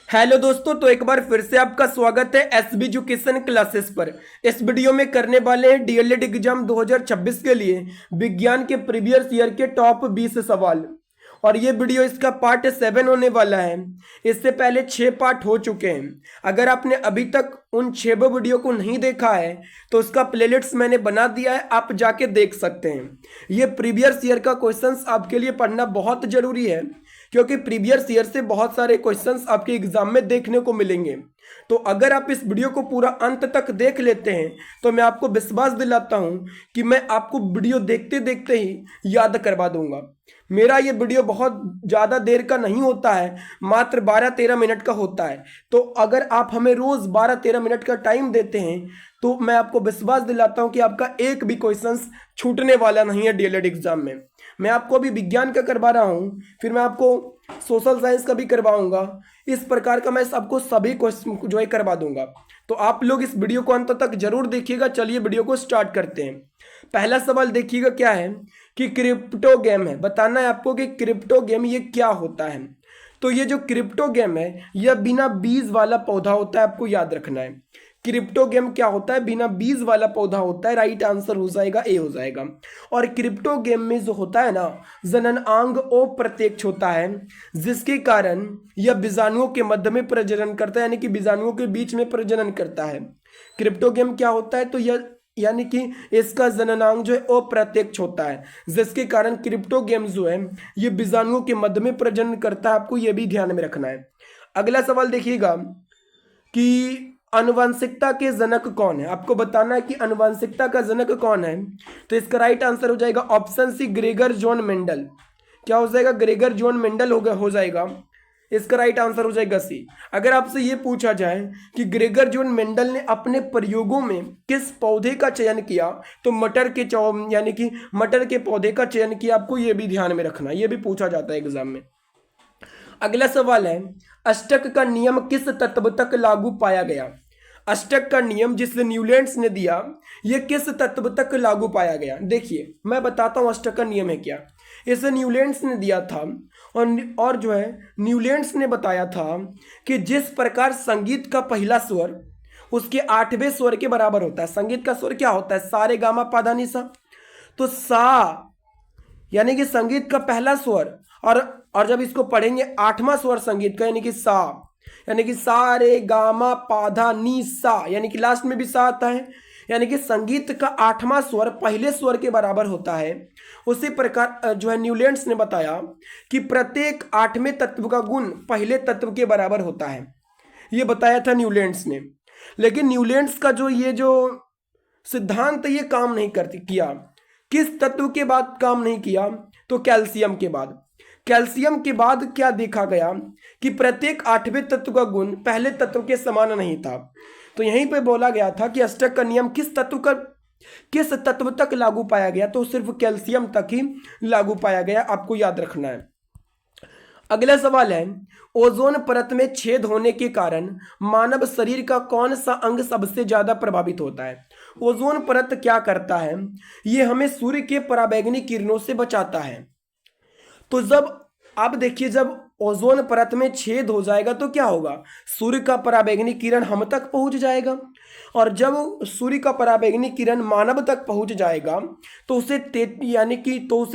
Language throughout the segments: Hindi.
हेलो दोस्तों, तो एक बार फिर से आपका स्वागत है एसबी एजुकेशन क्लासेस पर। इस वीडियो में करने वाले हैं डीएलएड एग्जाम 2026 के लिए विज्ञान के प्रीवियस ईयर के टॉप 20 सवाल। और ये वीडियो इसका पार्ट 7 होने वाला है। इससे पहले 6 पार्ट हो चुके हैं। अगर आपने अभी तक उन 6 वीडियो को नहीं देखा है तो उसका प्लेलिस्ट मैंने बना दिया है, आप जाके देख सकते हैं। ये प्रीवियस ईयर का क्वेश्चंस आपके लिए पढ़ना बहुत जरूरी है, क्योंकि प्रीवियस ईयर से बहुत सारे क्वेश्चंस आपके एग्जाम में देखने को मिलेंगे। तो अगर आप इस वीडियो को पूरा अंत तक देख लेते हैं तो मैं आपको विश्वास दिलाता हूं कि मैं आपको वीडियो देखते देखते ही याद करवा दूंगा। मेरा ये वीडियो बहुत ज़्यादा देर का नहीं होता है, मात्र 12-13 मिनट का होता है। तो अगर आप हमें रोज़ 12-13 मिनट का टाइम देते हैं तो मैं आपको विश्वास दिलाता हूं कि आपका एक भी क्वेश्चन छूटने वाला नहीं है डीएलएड एग्जाम में। मैं आपको अभी विज्ञान का करवा रहा हूं, फिर मैं आपको सोशल साइंस का भी करवाऊंगा। इस प्रकार का मैं आपको सभी क्वेश्चन जो है करवा दूंगा। तो आप लोग इस वीडियो को अंत तक जरूर देखिएगा। चलिए वीडियो को स्टार्ट करते हैं। पहला सवाल देखिएगा क्या है कि क्रिप्टो गेम है। बताना है आपको कि क्रिप्टो गेम ये क्या होता है। तो ये जो क्रिप्टो गेम है यह बिना बीज वाला पौधा होता है, आपको याद रखना है। क्रिप्टो गेम क्या होता है? बिना बीज वाला पौधा होता है। राइट आंसर हो जाएगा ए, हो जाएगा। और क्रिप्टो गेम में जो होता है ना, जननांग अप्रत्यक्ष होता है, जिसके कारण यह बीजाणुओं के मध्य में प्रजनन करता है, यानी कि बीजाणुओं के बीच में प्रजनन करता है। क्रिप्टो गेम क्या होता है? तो यह यानी कि इसका जननांग जो है अप्रत्यक्ष होता है, जिसके कारण क्रिप्टो गेम जो है ये बीजाणुओं के मध्य में प्रजनन करता है। आपको यह भी ध्यान में रखना है। अगला सवाल देखिएगा कि आनुवंशिकता के जनक कौन है। आपको बताना है कि आनुवंशिकता का जनक कौन है। तो इसका राइट आंसर हो जाएगा option C, Gregor John Mendel. क्या हो जाएगा? ग्रेगर जॉन मेंडल हो जाएगा। इसका राइट आंसर हो जाएगा सी। अगर आपसे ये पूछा जाए कि ग्रेगर जॉन मेंडल ने अपने प्रयोगों में किस पौधे का चयन किया, तो मटर के यानी कि मटर के पौधे का चयन किया। आपको ये भी ध्यान में रखना, ये भी पूछा जाता है एग्जाम में। अगला सवाल है, अष्टक का नियम किस तत्व तक लागू पाया गया। अष्टक का नियम जिसे न्यूलैंड्स ने दिया, यह किस तत्व तक लागू पाया गया। देखिए मैं बताता हूं अष्टक का नियम है क्या। इसे न्यूलैंड्स ने दिया था और जो है न्यूलैंड्स ने बताया था कि जिस प्रकार संगीत का पहला स्वर उसके 8वें स्वर के बराबर होता है। संगीत का स्वर क्या होता है? सा रे गा मा पा धा नि सा। तो सा यानी कि संगीत का पहला स्वर, और जब इसको पढ़ेंगे 8वां स्वर संगीत का, यानी कि सा, यानी कि सा रे गा मा पा धा नी सा, यानी कि लास्ट में भी सा आता है। यानी कि संगीत का 8वां स्वर पहले स्वर के बराबर होता है। उसी प्रकार जो है न्यूलैंड्स ने बताया कि प्रत्येक 8वें तत्व का गुण पहले तत्व के बराबर होता है। ये बताया था न्यूलैंड्स ने। लेकिन न्यूलैंड्स का जो सिद्धांत ये काम नहीं करती किया। किस तत्व के बाद काम नहीं किया? तो कैल्शियम के बाद। कैल्शियम के बाद क्या देखा गया कि प्रत्येक 8वें तत्व का गुण पहले तत्व के समान नहीं था। तो यहीं पे बोला गया था कि अष्टक का नियम किस तत्व तक लागू पाया गया, तो सिर्फ कैल्शियम तक ही लागू पाया गया। आपको याद रखना है। अगला सवाल है, ओजोन परत में छेद होने के कारण मानव शरीर का कौन सा अंग सबसे ज्यादा प्रभावित होता है। ओजोन परत क्या करता है? ये हमें सूर्य के पराबैंगनी किरणों से बचाता है। तो जब आप देखिए, जब ओजोन परत में छेद हो जाएगा तो क्या होगा? सूर्य का पराबैंगनी किरण हम तक पहुंच जाएगा, और जब सूर्य का पराबैंगनी किरण मानव तक पहुंच जाएगा तो उसे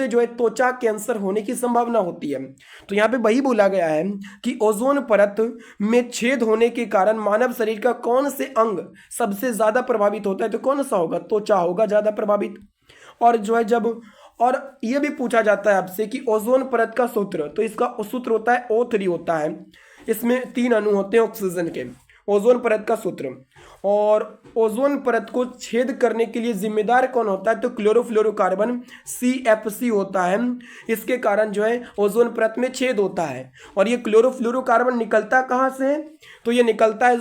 जो है त्वचा कैंसर होने की संभावना होती है। तो यहाँ पे वही बोला गया है कि ओजोन परत में छेद होने के कारण मानव शरीर का कौन से अंग सबसे ज्यादा प्रभावित होता है, तो कौन सा होगा? त्वचा होगा ज्यादा प्रभावित। और जो है और यह भी पूछा जाता है आपसे कि ओजोन परत का सूत्र, तो इसका सूत्र होता है O3 होता है। इसमें 3 अणु होते हैं ऑक्सीजन के। ओजोन परत का सूत्र, और ओजोन परत को छेद करने के लिए जिम्मेदार कौन होता है? तो क्लोरोफ्लोरोकार्बन CFC होता है। इसके कारण जो है ओजोन परत में छेद होता है। और ये क्लोरोफ्लोरोकार्बन निकलता कहाँ से है? तो ये निकलता है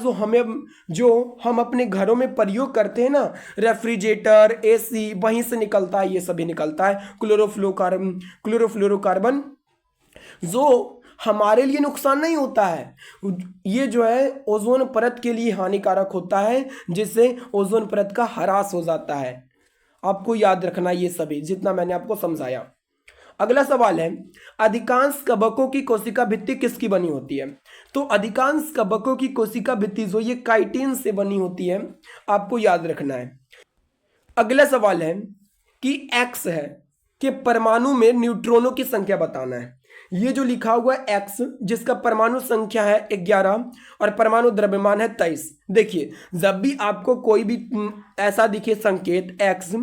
जो हम अपने घरों में प्रयोग करते हैं ना, रेफ्रिजरेटर, AC, वहीं से निकलता है। ये सभी निकलता है क्लोरोफ्लोरोकार्बन, जो हमारे लिए नुकसान नहीं होता है। ये जो है ओजोन परत के लिए हानिकारक होता है, जिससे ओजोन परत का ह्रास हो जाता है। आपको याद रखना ये सभी जितना मैंने आपको समझाया। अगला सवाल है, अधिकांश कवकों की कोशिका भित्ति किसकी बनी होती है? तो अधिकांश कवकों की कोशिका भित्ति जो ये काइटिन से बनी होती है, आपको याद रखना है। अगला सवाल है कि एक्स है कि परमाणु में न्यूट्रॉनों की संख्या बताना है। ये जो लिखा हुआ है एक्स, जिसका परमाणु संख्या है 11 और परमाणु द्रव्यमान है 23। देखिए, जब भी आपको कोई भी ऐसा दिखे संकेत एक्स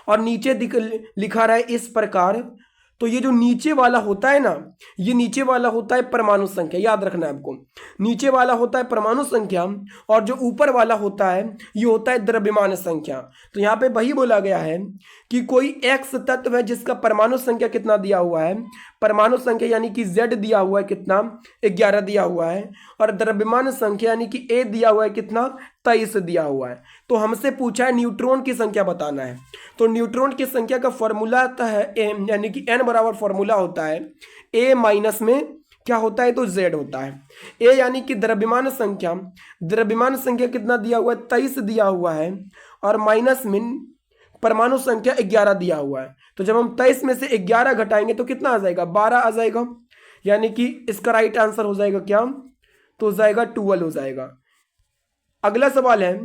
और नीचे लिखा रहा है इस प्रकार, तो ये जो नीचे वाला होता है ना, ये नीचे वाला होता है परमाणु संख्या, याद रखना है आपको। नीचे वाला होता है परमाणु संख्या और जो ऊपर वाला होता है ये होता है द्रव्यमान संख्या। तो यहाँ पे वही बोला गया है कि कोई एक्स तत्व है जिसका परमाणु संख्या कितना दिया हुआ है, परमाणु संख्या यानी कि Z दिया हुआ है कितना, 11 दिया हुआ है, और द्रव्यमान संख्या यानी कि A दिया हुआ है कितना, 23 दिया हुआ है। तो हमसे पूछा है न्यूट्रॉन की संख्या बताना है। तो न्यूट्रॉन की संख्या का फॉर्मूला आता है m, यानी कि n बराबर फॉर्मूला होता है A माइनस में क्या होता है, तो Z होता है। A यानी कि द्रव्यमान संख्या, द्रव्यमान संख्या कितना दिया हुआ है, 23 दिया हुआ है, और माइनस में परमाणु संख्या 11 दिया हुआ है। तो जब हम 23 में से 11 घटाएंगे तो कितना आ जाएगा, 12 आ जाएगा, यानी कि इसका राइट आंसर हो जाएगा क्या, तो हो जाएगा 12 हो जाएगा। अगला सवाल है,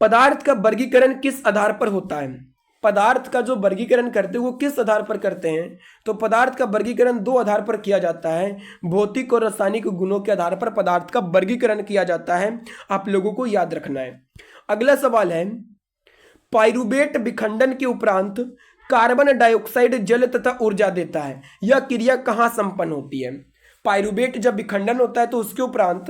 पदार्थ का वर्गीकरण किस आधार पर होता है? पदार्थ का जो वर्गीकरण करते हैं वो किस आधार पर करते हैं? तो पदार्थ का वर्गीकरण 2 आधार पर किया जाता है, भौतिक और रासायनिक गुणों के आधार पर पदार्थ का वर्गीकरण किया जाता है, आप लोगों को याद रखना है। अगला सवाल है, पाइरूवेट विखंडन के उपरांत कार्बन डाइऑक्साइड जल तथा ऊर्जा देता है, यह क्रिया कहाँ संपन्न होती है? पाइरूवेट जब विखंडन होता है तो उसके उपरांत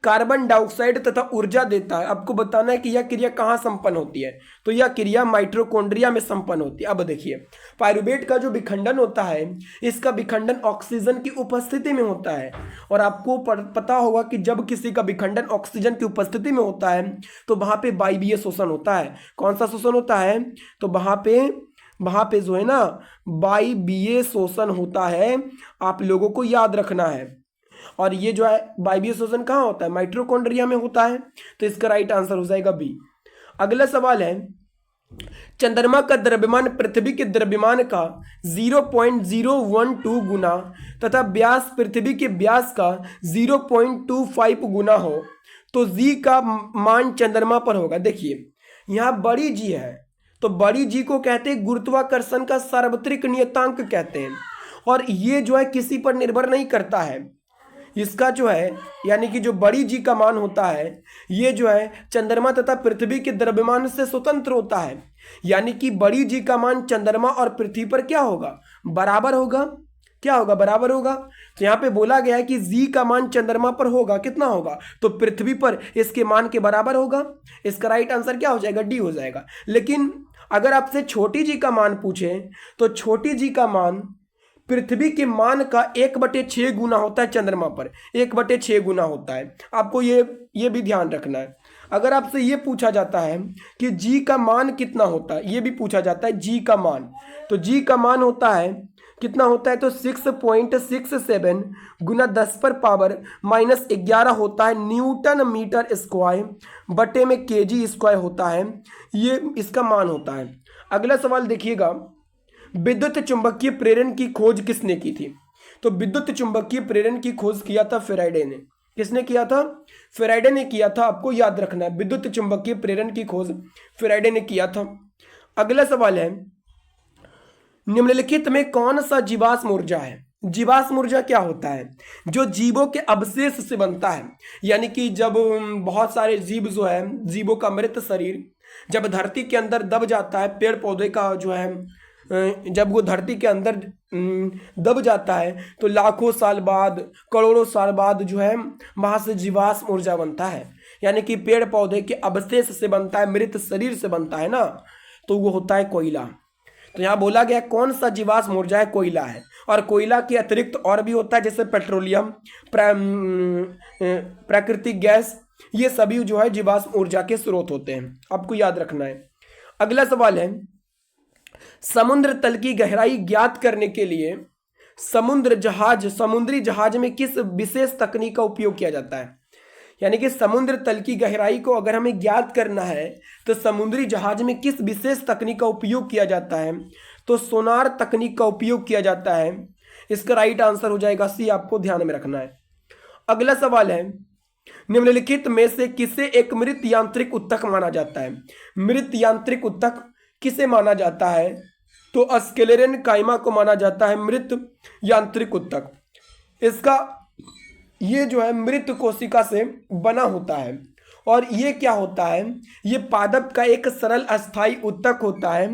कार्बन डाइऑक्साइड तथा ऊर्जा देता है। आपको बताना है कि यह क्रिया कहाँ संपन्न होती है, तो यह क्रिया माइटोकॉन्ड्रिया में संपन्न होती है। अब देखिए, पाइरूवेट का जो विखंडन होता है, इसका विखंडन ऑक्सीजन की उपस्थिति में होता है, और आपको पता होगा कि जब किसी का विखंडन ऑक्सीजन की उपस्थिति में होता है तो वहां पे वायवीय शोषण होता है। कौन सा शोषण होता है? तो वहां पे जो है ना वायवीय शोषण होता है, आप लोगों को याद रखना है। और ये जो है वायवीय शोषण कहाँ होता है? माइटोकॉन्ड्रिया में होता है। तो इसका राइट आंसर हो जाएगा बी। अगला सवाल है, चंद्रमा का द्रव्यमान पृथ्वी के द्रव्यमान का 0.012 गुना तथा व्यास पृथ्वी के व्यास का 0.25 गुना हो तो जी का मान चंद्रमा पर होगा। देखिए, यहाँ बड़ी जी है, तो बड़ी जी को कहते हैं गुरुत्वाकर्षण का सार्वत्रिक नियतांक कहते हैं, और ये जो है किसी पर निर्भर नहीं करता है। इसका जो है यानी कि जो बड़ी जी का मान होता है, ये जो है चंद्रमा तथा पृथ्वी के द्रव्यमान से स्वतंत्र होता है, यानी कि बड़ी जी का मान चंद्रमा और पृथ्वी पर क्या होगा, बराबर होगा। क्या होगा, बराबर होगा। तो यहाँ पे बोला गया है कि जी का मान चंद्रमा पर होगा, कितना होगा, तो पृथ्वी पर इसके मान के बराबर होगा। इसका राइट आंसर क्या हो जाएगा, डी हो जाएगा। लेकिन अगर आपसे छोटी जी का मान पूछें तो छोटी जी का मान पृथ्वी के मान का 1/6 गुना होता है, चंद्रमा पर 1/6 गुना होता है। आपको ये भी ध्यान रखना है। अगर आपसे ये पूछा जाता है कि जी का मान कितना होता है, ये भी पूछा जाता है जी का मान, तो जी का मान होता है कितना होता है, तो 6.67 गुना 10⁻⁻11 होता है न्यूटन मीटर स्क्वायर बटे में केजी स्क्वायर होता है, ये इसका मान होता है। अगला सवाल देखिएगा, विद्युत चुंबकीय प्रेरण की खोज किसने की थी? तो विद्युत चुंबकीय प्रेरण की खोज किया था फेराडे ने। किसने किया था? फेराडे ने किया था। आपको याद रखना है, विद्युत चुंबकीय प्रेरण की खोज फेराडे ने किया था। अगला सवाल है, निम्नलिखित में कौन सा जीवाश्म ऊर्जा है? जीवाश्म ऊर्जा क्या होता है? जो जीवों के अवशेष से बनता है, यानी कि जब बहुत सारे जीव जो है, जीवों का मृत शरीर जब धरती के अंदर दब जाता है, पेड़ पौधे का जो है जब वो धरती के अंदर दब जाता है तो लाखों साल बाद, करोड़ों साल बाद जो है वहाँ से जीवाश्म ऊर्जा बनता है, यानी कि पेड़ पौधे के अवशेष से बनता है, मृत शरीर से बनता है ना, तो वो होता है कोयला। तो यहाँ बोला गया कौन सा जीवाश्म ऊर्जा है? कोयला है। और कोयला के अतिरिक्त और भी होता है, जैसे पेट्रोलियम, प्राकृतिक गैस, ये सभी जो है जीवाश्म ऊर्जा के स्रोत होते हैं, आपको याद रखना है। अगला सवाल है, समुद्र तल की गहराई ज्ञात करने के लिए समुद्री जहाज में किस विशेष तकनीक का उपयोग किया जाता है? यानी कि समुद्र तल की गहराई को अगर हमें ज्ञात करना है तो समुद्री जहाज में किस विशेष तकनीक का उपयोग किया जाता है? तो सोनार तकनीक का उपयोग किया जाता है। इसका राइट आंसर हो जाएगा सी, आपको ध्यान में रखना है। अगला सवाल है, निम्नलिखित में से किसे एक मृत यांत्रिक उत्तक माना जाता है? मृत यांत्रिक उत्तक किसे माना जाता है? तो स्क्लेरेन काइमा को माना जाता है मृत यांत्रिक उत्तक। इसका ये जो है मृत कोशिका से बना होता है और ये क्या होता है, ये पादप का एक सरल अस्थाई उत्तक होता है।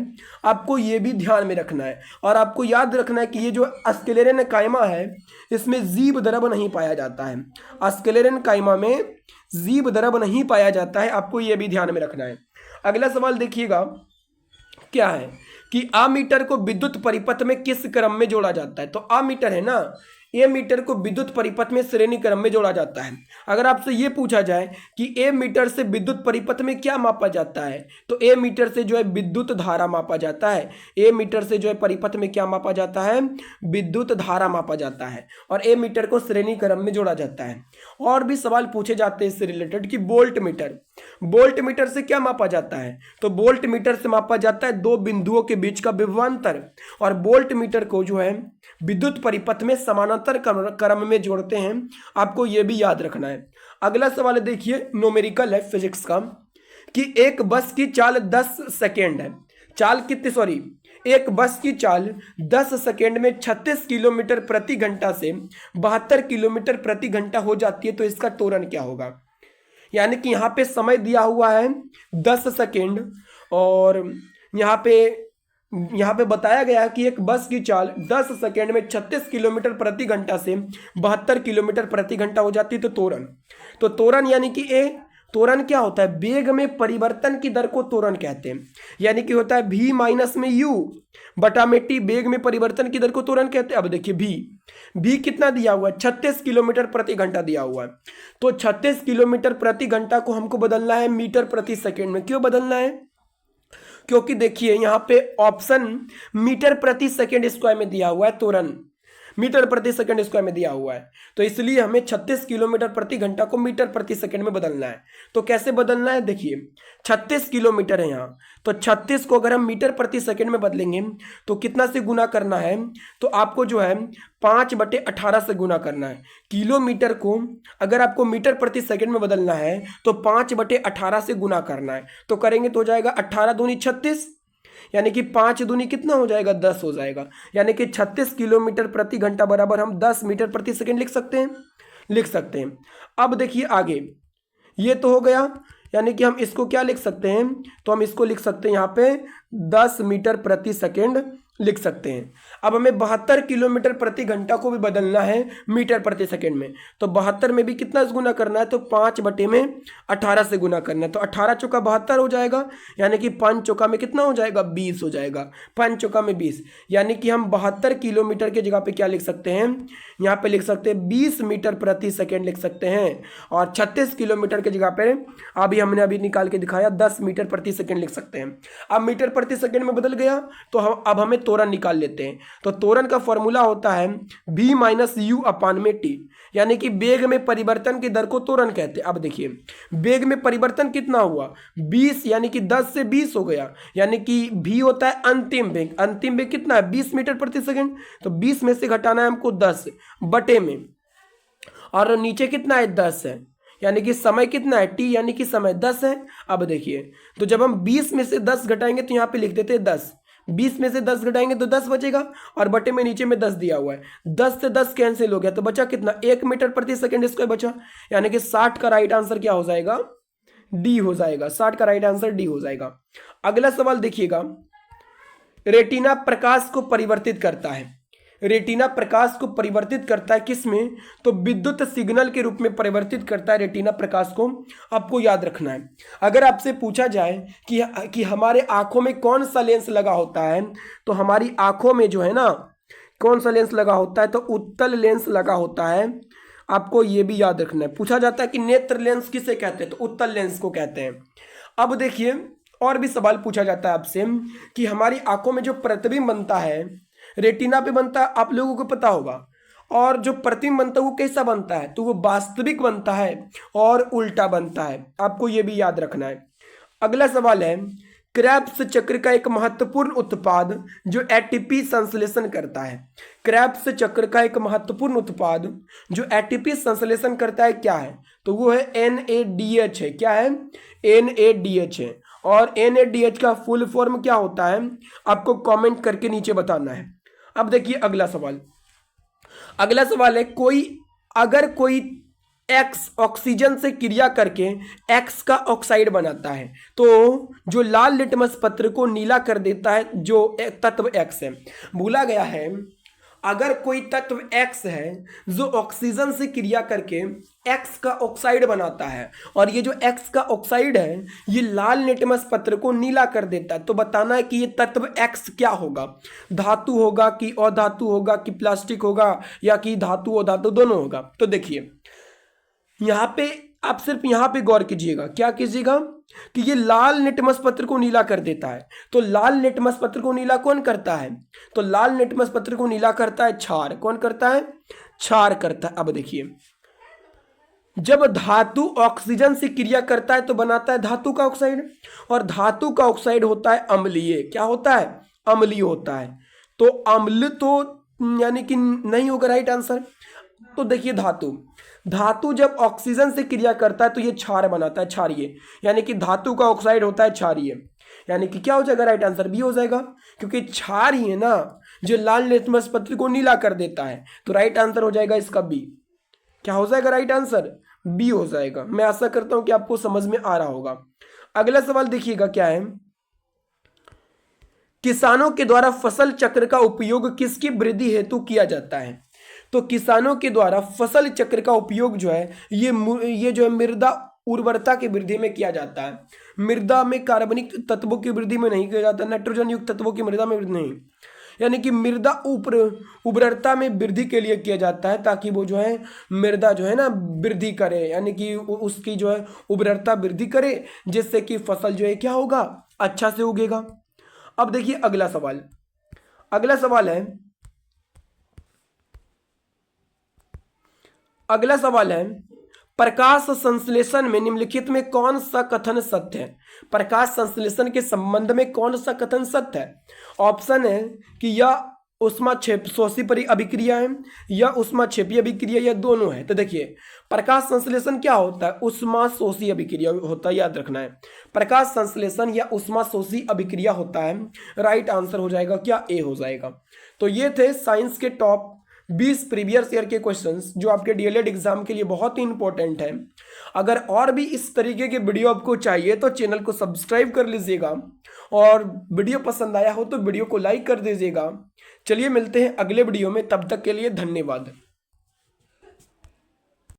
आपको ये भी ध्यान में रखना है और आपको याद रखना है कि ये जो स्क्लेरेन काइमा है इसमें जीव द्रव नहीं पाया जाता है। स्क्लेरेन काइमा में जीव द्रव नहीं पाया जाता है, आपको ये भी ध्यान में रखना है। अगला सवाल देखिएगा क्या है कि अमीटर को विद्युत परिपथ में किस क्रम में जोड़ा जाता है? तो अमीटर है ना, ए मीटर को विद्युत परिपथ में श्रेणी क्रम में जोड़ा जाता है। अगर आपसे ये पूछा जाए कि ए मीटर से विद्युत परिपथ में क्या मापा जाता है, तो ए मीटर से जो है विद्युत धारा मापा जाता है। ए मीटर से जो है परिपथ में क्या मापा जाता है? विद्युत धारा मापा जाता है और ए मीटर को श्रेणी क्रम में जोड़ा जाता है। और भी सवाल पूछे जाते हैं इससे रिलेटेड कि वोल्ट मीटर, वोल्ट मीटर से क्या मापा जाता है? तो वोल्ट मीटर से मापा जाता है दो बिंदुओं के बीच का विभवांतर। और वोल्ट मीटर को जो है विद्युत परिपथ में समानांतर क्रम में जोड़ते हैं, आपको यह भी याद रखना है। अगला सवाल देखिए, न्यूमेरिकल है फिजिक्स का, कि एक बस की चाल 10 सेकेंड है। चाल कितनी, सॉरी, एक बस की चाल 10 सेकेंड में 36 किलोमीटर प्रति घंटा से 72 किलोमीटर प्रति घंटा हो जाती है, तो इसका त्वरण क्या होगा? यानी कि यहाँ पे समय दिया हुआ है 10 सेकेंड और यहाँ पे बताया गया है कि एक बस की चाल 10 सेकेंड में 36 किलोमीटर प्रति घंटा से 72 किलोमीटर प्रति घंटा हो जाती है। तो त्वरण यानी कि त्वरण क्या होता है? वेग में परिवर्तन की दर को त्वरण कहते हैं। यानी कि होता है v माइनस में u बटा में t, वेग में परिवर्तन की दर को त्वरण कहते हैं। अब देखिए v कितना दिया हुआ है? 36 किलोमीटर प्रति घंटा दिया हुआ है। तो 36 किलोमीटर प्रति घंटा को हमको बदलना है मीटर प्रति सेकेंड में। क्यों बदलना है? क्योंकि देखिए यहाँ पे ऑप्शन मीटर प्रति सेकेंड स्क्वायर में दिया हुआ है, त्वरण मीटर प्रति सेकंड स्क्वायर में दिया हुआ है, तो इसलिए हमें 36 किलोमीटर प्रति घंटा को मीटर प्रति सेकंड में बदलना है। तो कैसे बदलना है? देखिए 36 किलोमीटर है यहाँ, तो 36 को अगर हम मीटर प्रति सेकंड में बदलेंगे तो कितना से गुना करना है? तो आपको जो है 5/18 से गुना करना है। किलोमीटर को अगर आपको मीटर प्रति सेकंड में बदलना है तो 5/18 से गुना करना है। तो करेंगे तो हो जाएगा 18 दूनी 36, यानी कि 5 दूनी कितना हो जाएगा? 10 हो जाएगा। यानी कि 36 किलोमीटर प्रति घंटा बराबर हम 10 मीटर प्रति सेकंड लिख सकते हैं। अब देखिए आगे, ये तो हो गया, यानी कि हम इसको क्या लिख सकते हैं? तो हम इसको लिख सकते हैं यहाँ पे 10 मीटर प्रति सेकंड लिख सकते हैं। अब हमें 72 किलोमीटर प्रति घंटा को भी बदलना है मीटर प्रति सेकंड में, तो 72 में भी कितना गुना करना है? तो 5/18 से गुना करना है। तो 18 चौका 72 हो जाएगा, यानी कि 5 चौका में कितना हो जाएगा? 20 हो जाएगा। 5 चौका में 20, यानी कि हम 72 किलोमीटर की जगह पे क्या लिख सकते हैं? यहाँ पे लिख सकते हैं 20 मीटर प्रति सेकेंड लिख सकते हैं। और 36 किलोमीटर की जगह पे हमने अभी निकाल के दिखाया 10 मीटर प्रति सेकंड लिख सकते हैं। अब मीटर प्रति सेकंड में बदल गया तो अब हमें त्वरण निकाल लेते हैं। तो त्वरण का फॉर्मूला होता है v माइनस यू अपान में टी, यानी कि वेग में परिवर्तन की दर को त्वरण कहते हैं। अब देखिए वेग में परिवर्तन कितना हुआ? 20, यानी कि 10 से 20 हो गया, यानी कि v होता है अंतिम वेग। अंतिम वेग कितना है? 20 मीटर प्रति सेकंड। तो 20 में से घटाना है हमको 10 बटे में, और नीचे कितना है? 10 है, यानी कि समय कितना है? t, यानी कि समय 10 है। अब देखिए, तो जब हम 20 में से 10 घटाएंगे तो यहाँ पे लिख देते हैं 10। 20 में से 10 घटाएंगे तो 10 बचेगा, और बटे में नीचे में 10 दिया हुआ है। 10 से 10 कैंसिल हो गया, तो बचा कितना? 1 मीटर प्रति सेकंड स्क्वायर बचा, यानी कि 60 का राइट आंसर क्या हो जाएगा? डी हो जाएगा। 60 का राइट आंसर डी हो जाएगा। अगला सवाल देखिएगा, रेटिना प्रकाश को परिवर्तित करता है। रेटिना प्रकाश को परिवर्तित करता है किसमें? तो विद्युत सिग्नल के रूप में परिवर्तित करता है रेटिना प्रकाश को। आपको याद रखना है, अगर आपसे पूछा जाए कि हमारे आंखों में कौन सा लेंस लगा होता है, तो हमारी आंखों में जो है ना कौन सा लेंस लगा होता है? तो उत्तल लेंस लगा होता है। आपको ये भी याद रखना है। पूछा जाता है कि नेत्र लेंस किसे कहते हैं? तो उत्तल लेंस को कहते हैं। अब देखिए और भी सवाल पूछा जाता है आपसे कि हमारी आंखों में जो प्रतिबिंब बनता है रेटिना पे बनता है, आप लोगों को पता होगा, और जो प्रतिबिंब बनता है वो कैसा बनता है? तो वो वास्तविक बनता है और उल्टा बनता है। आपको ये भी याद रखना है। अगला सवाल है, क्रेब्स चक्र का एक महत्वपूर्ण उत्पाद जो एटीपी संश्लेषण करता है। क्रेब्स चक्र का एक महत्वपूर्ण उत्पाद जो एटीपी संश्लेषण करता है क्या है? तो वो है NADH है। क्या है? NADH है। और NADH का फुल फॉर्म क्या होता है आपको कमेंट करके नीचे बताना है। अब देखिए अगला सवाल। अगला सवाल है अगर कोई X ऑक्सीजन से क्रिया करके X का ऑक्साइड बनाता है तो जो लाल लिटमस पत्र को नीला कर देता है जो तत्व X है। भूला गया है, अगर कोई तत्व X है जो ऑक्सीजन से क्रिया करके X का ऑक्साइड बनाता है और ये जो X का ऑक्साइड है ये लाल लिटमस पत्र को नीला कर देता है, तो बताना है कि ये तत्व X क्या होगा? धातु होगा कि अधातु होगा कि प्लास्टिक होगा या कि धातु अधातु दोनों होगा? तो देखिए यहाँ पे आप सिर्फ यहाँ पे गौर कीजिएगा, क्या कीजिएगा कि ये लाल लिटमस पत्र को नीला कर देता है। तो लाल लिटमस पत्र को नीला कौन करता है? तो लाल लिटमस पत्र को नीला करता है क्षार। कौन करता है? क्षार करता है। अब देखिए जब धातु ऑक्सीजन से क्रिया करता है तो बनाता है धातु का ऑक्साइड, और धातु का ऑक्साइड होता है अम्लीय। क्या होता है? अम्लीय होता है। तो अम्ल तो यानी कि नहीं होगा राइट आंसर। तो देखिए धातु जब ऑक्सीजन से क्रिया करता है तो ये क्षार बनाता है, क्षारीय, यानी कि धातु का ऑक्साइड होता है क्षारीय, यानी कि क्या हो जाएगा राइट आंसर? बी हो जाएगा, क्योंकि क्षार ही है ना जो लाल लिटमस पत्र को नीला कर देता है। तो राइट आंसर हो जाएगा इसका बी। क्या हो जाएगा राइट आंसर? बी हो जाएगा। मैं आशा करता हूं कि आपको समझ में आ रहा होगा। अगला सवाल देखिएगा क्या है, किसानों के द्वारा फसल चक्र का उपयोग किसकी वृद्धि हेतु किया जाता है? तो किसानों के द्वारा फसल चक्र का उपयोग जो है ये जो है मृदा उर्वरता की वृद्धि में किया जाता है। मृदा में कार्बनिक तत्वों की वृद्धि में नहीं किया जाता, नाइट्रोजन युक्त तत्वों की मृदा में वृद्धि नहीं, यानी कि मृदा उर्वरता में वृद्धि के लिए किया जाता है, ताकि वो जो है मृदा जो है ना वृद्धि करे, यानी कि उसकी जो है उर्वरता वृद्धि करे, जिससे कि फसल जो है क्या होगा? अच्छा से उगेगा। अब देखिए अगला सवाल है प्रकाश संश्लेषण में निम्नलिखित में कौन सा कथन सत्य है? प्रकाश संश्लेषण के संबंध में कौन सा कथन सत्य है? ऑप्शन है कि यह ऊष्माक्षेपी अभिक्रिया है या ऊष्माक्षेपी अभिक्रिया या दोनों है। तो देखिए प्रकाश संश्लेषण क्या होता है? ऊष्माशोषी अभिक्रिया होता है, याद रखना है। प्रकाश संश्लेषण या ऊष्माशोषी अभिक्रिया होता है। राइट आंसर हो जाएगा क्या? ए हो जाएगा। तो ये थे साइंस के टॉप 20 प्रीवियस ईयर के क्वेश्चंस जो आपके डीएलएड एग्जाम के लिए बहुत ही इंपॉर्टेंट है। अगर और भी इस तरीके के वीडियो आपको चाहिए तो चैनल को सब्सक्राइब कर लीजिएगा, और वीडियो पसंद आया हो तो वीडियो को लाइक कर दीजिएगा। चलिए मिलते हैं अगले वीडियो में, तब तक के लिए धन्यवाद।